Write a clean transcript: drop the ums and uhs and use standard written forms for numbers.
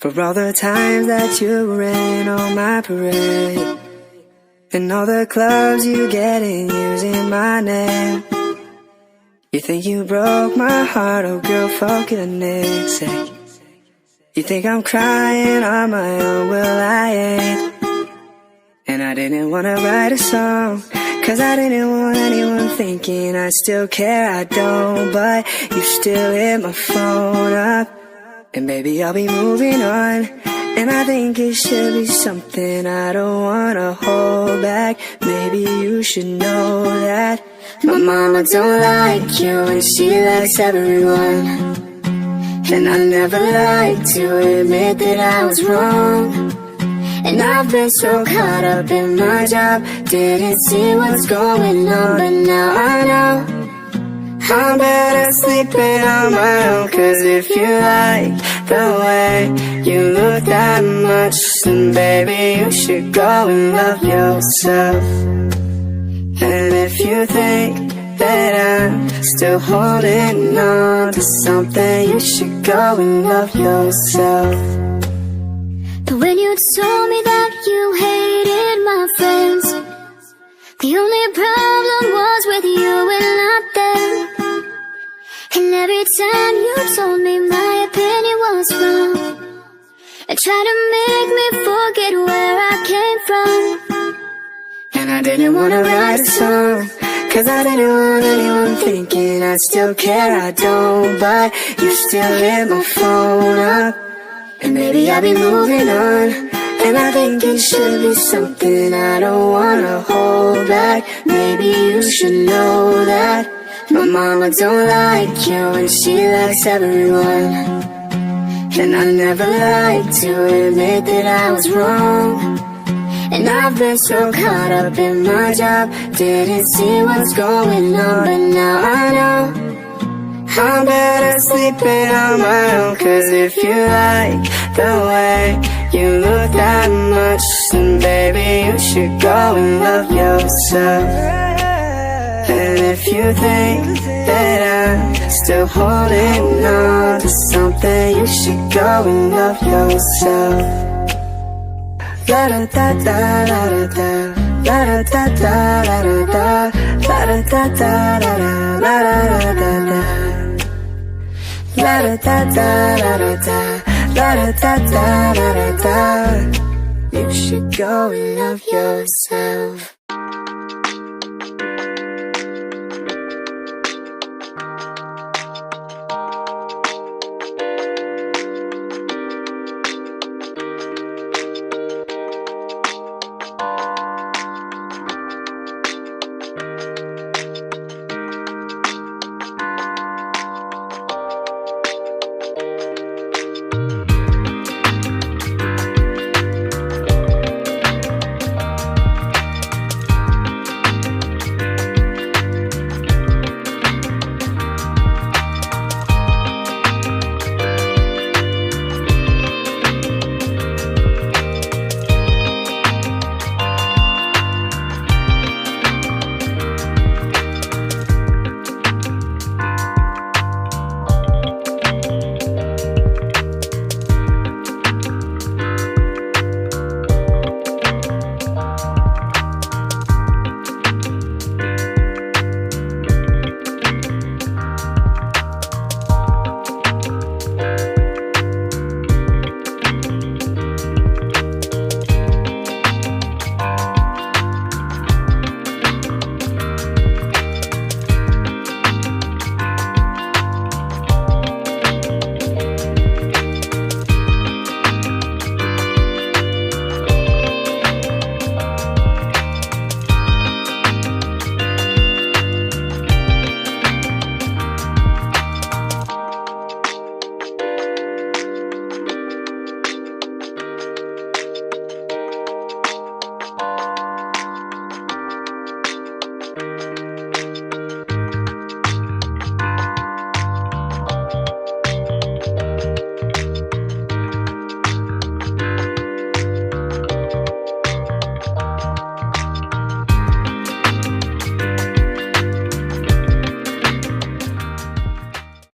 For all the times that you rain on my parade, and all the clubs you get in using my name. You think you broke my heart, oh girl, for goodness sake. You think I'm crying on my own, well I ain't. And I didn't wanna write a song, cause I didn't want anyone thinking I still care, I don't. But you still hit my phone up, and baby I'll be moving on. And I think it should be something I don't wanna hold back. Maybe you should know that my mama don't like you and she likes everyone. And I never like to admit that I was wrong. And I've been so caught up in my job, didn't see what's going on. But now I know I'm better sleeping on my own. Cause if you like the way you look that much, then baby you should go and love yourself. And if you think that I'm still holding on to something, you should go and love yourself. But when you told me that you hated my friends, the only problem was with you and not them. And every time you told me my opinion was wrong, and tried to make me forget where I came from. And I didn't wanna write a song, cause I didn't want anyone thinking I still care, I don't. But you still hit my phone up, and maybe I'll be moving on. And I think it should be something I don't wanna hold back. Maybe you should know that my mama don't like you and she likes everyone. And I never like to admit that I was wrong. And I've been so caught up in my job, didn't see what's going on. But now I know I'm better sleeping on my own. Cause if you like the way you look that much, then baby you should go and love yourself. And if you think that I'm still holding on to something, you should go and love yourself. La da da da la da da, la da da da la da da, la da da da la da, la da da da da, la da da da la da da, la da da da la da da. You should go and love yourself.